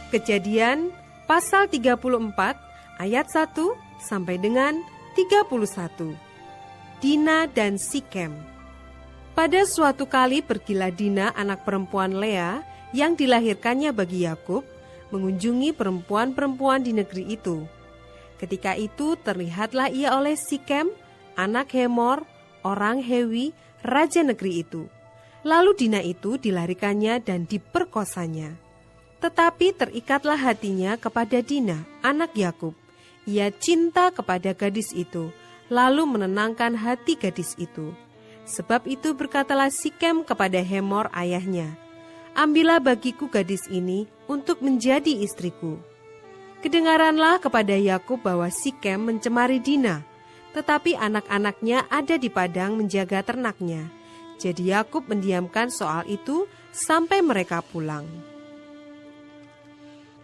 Kejadian pasal 34 ayat 1 sampai dengan 31. Dina dan Sikem. Pada suatu kali pergilah Dina anak perempuan Lea yang dilahirkannya bagi Yakub mengunjungi perempuan-perempuan di negeri itu. Ketika itu terlihatlah ia oleh Sikem, anak Hemor, orang Hewi, raja negeri itu. Lalu Dina itu dilarikannya dan diperkosanya. Tetapi terikatlah hatinya kepada Dina, anak Yakub. Ia cinta kepada gadis itu, lalu menenangkan hati gadis itu. Sebab itu berkatalah Sikem kepada Hemor ayahnya, "Ambillah bagiku gadis ini untuk menjadi istriku." Kedengaranlah kepada Yakub bahwa Sikem mencemari Dina, tetapi anak-anaknya ada di padang menjaga ternaknya. Jadi Yakub mendiamkan soal itu sampai mereka pulang.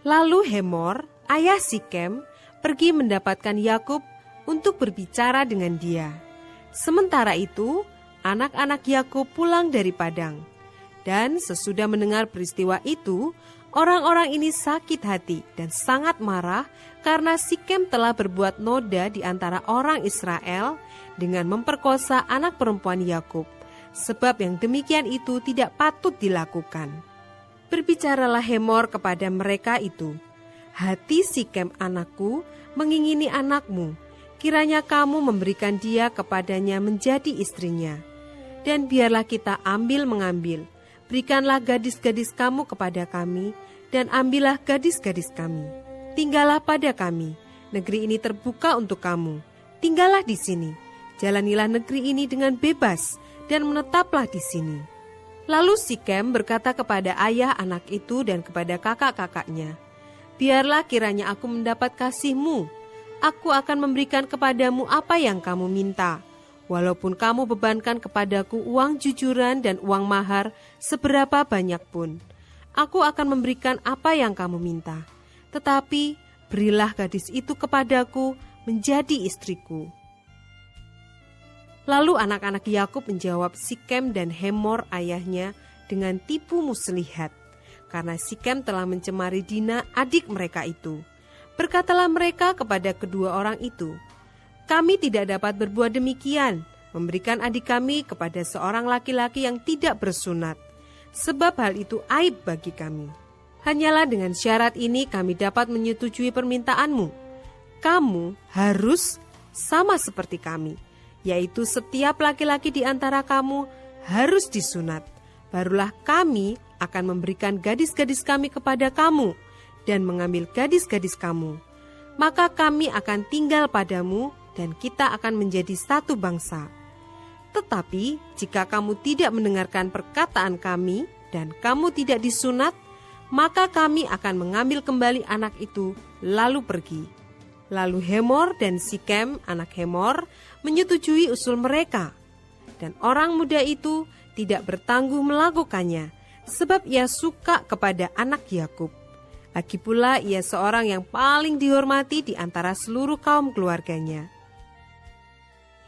Lalu Hemor, ayah Sikem, pergi mendapatkan Yakub untuk berbicara dengan dia. Sementara itu, anak-anak Yakub pulang dari padang. Dan sesudah mendengar peristiwa itu, orang-orang ini sakit hati dan sangat marah karena Sikem telah berbuat noda di antara orang Israel dengan memperkosa anak perempuan Yakub, sebab yang demikian itu tidak patut dilakukan. Berbicaralah Hemor kepada mereka itu, "Hati Sikem anakku mengingini anakmu, kiranya kamu memberikan dia kepadanya menjadi istrinya. Dan biarlah kita ambil-mengambil, berikanlah gadis-gadis kamu kepada kami, dan ambillah gadis-gadis kami. Tinggallah pada kami, negeri ini terbuka untuk kamu. Tinggallah di sini, jalanilah negeri ini dengan bebas, dan menetaplah di sini." Lalu Sikem berkata kepada ayah anak itu dan kepada kakak-kakaknya, "Biarlah kiranya aku mendapat kasih-Mu. Aku akan memberikan kepadamu apa yang kamu minta. Walaupun kamu bebankan kepadaku uang jujuran dan uang mahar seberapa banyak pun, aku akan memberikan apa yang kamu minta. Tetapi berilah gadis itu kepadaku menjadi istriku." Lalu anak-anak Yakub menjawab Sikem dan Hemor ayahnya dengan tipu muslihat, karena Sikem telah mencemari Dina adik mereka itu. Berkatalah mereka kepada kedua orang itu, "Kami tidak dapat berbuat demikian, memberikan adik kami kepada seorang laki-laki yang tidak bersunat, sebab hal itu aib bagi kami. Hanyalah dengan syarat ini kami dapat menyetujui permintaanmu. Kamu harus sama seperti kami, yaitu setiap laki-laki di antara kamu harus disunat. Barulah kami akan memberikan gadis-gadis kami kepada kamu dan mengambil gadis-gadis kamu. Maka kami akan tinggal padamu dan kita akan menjadi satu bangsa. Tetapi jika kamu tidak mendengarkan perkataan kami dan kamu tidak disunat, maka kami akan mengambil kembali anak itu lalu pergi." Lalu Hemor dan Sikem, anak Hemor, menyetujui usul mereka. Dan orang muda itu tidak bertangguh melakukannya, sebab ia suka kepada anak Yakub. Lagi pula ia seorang yang paling dihormati di antara seluruh kaum keluarganya.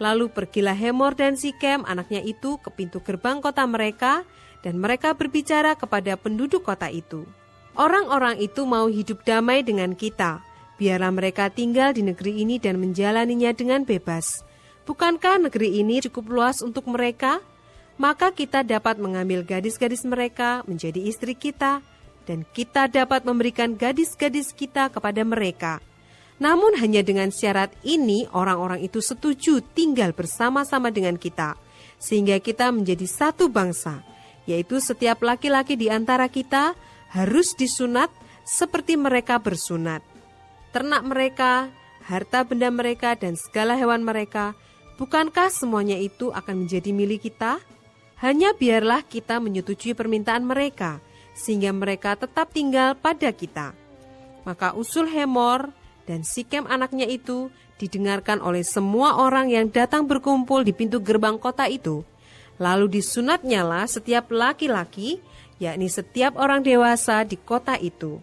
Lalu pergilah Hemor dan Sikem, anaknya itu, ke pintu gerbang kota mereka, dan mereka berbicara kepada penduduk kota itu. "Orang-orang itu mau hidup damai dengan kita. Biarlah mereka tinggal di negeri ini dan menjalaninya dengan bebas. Bukankah negeri ini cukup luas untuk mereka? Maka kita dapat mengambil gadis-gadis mereka menjadi istri kita, dan kita dapat memberikan gadis-gadis kita kepada mereka. Namun hanya dengan syarat ini orang-orang itu setuju tinggal bersama-sama dengan kita, sehingga kita menjadi satu bangsa, yaitu setiap laki-laki di antara kita harus disunat seperti mereka bersunat. Ternak mereka, harta benda mereka, dan segala hewan mereka, bukankah semuanya itu akan menjadi milik kita? Hanya biarlah kita menyetujui permintaan mereka, sehingga mereka tetap tinggal pada kita." Maka usul Hemor dan Sikem anaknya itu didengarkan oleh semua orang yang datang berkumpul di pintu gerbang kota itu. Lalu disunatnyalah setiap laki-laki, yakni setiap orang dewasa di kota itu.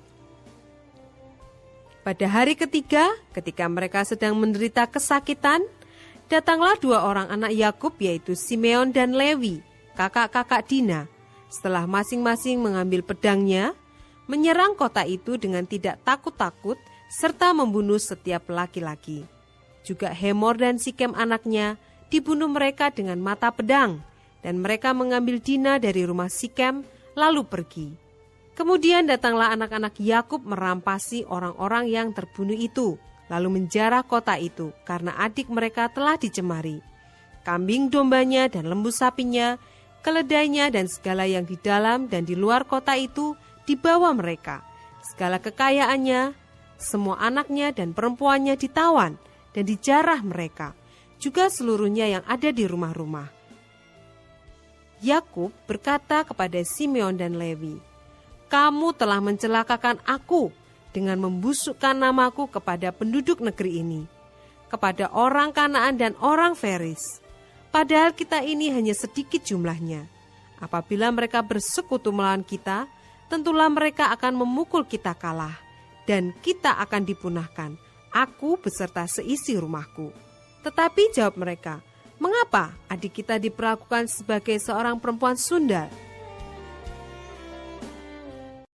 Pada hari ketiga, ketika mereka sedang menderita kesakitan, datanglah dua orang anak Yakub, yaitu Simeon dan Lewi, kakak-kakak Dina. Setelah masing-masing mengambil pedangnya, menyerang kota itu dengan tidak takut-takut serta membunuh setiap laki-laki. Juga Hemor dan Sikem anaknya dibunuh mereka dengan mata pedang, dan mereka mengambil Dina dari rumah Sikem lalu pergi. Kemudian datanglah anak-anak Yakub merampasi orang-orang yang terbunuh itu, lalu menjarah kota itu karena adik mereka telah dicemari. Kambing dombanya dan lembu sapinya, keledainya dan segala yang di dalam dan di luar kota itu dibawa mereka. Segala kekayaannya, semua anaknya dan perempuannya ditawan dan dijarah mereka, juga seluruhnya yang ada di rumah-rumah. Yakub berkata kepada Simeon dan Lewi, "Kamu telah mencelakakan aku dengan membusukkan namaku kepada penduduk negeri ini, kepada orang Kanaan dan orang Feris. Padahal kita ini hanya sedikit jumlahnya. Apabila mereka bersekutu melawan kita, tentulah mereka akan memukul kita kalah, dan kita akan dipunahkan, aku beserta seisi rumahku." Tetapi jawab mereka, "Mengapa adik kita diperlakukan sebagai seorang perempuan sundal?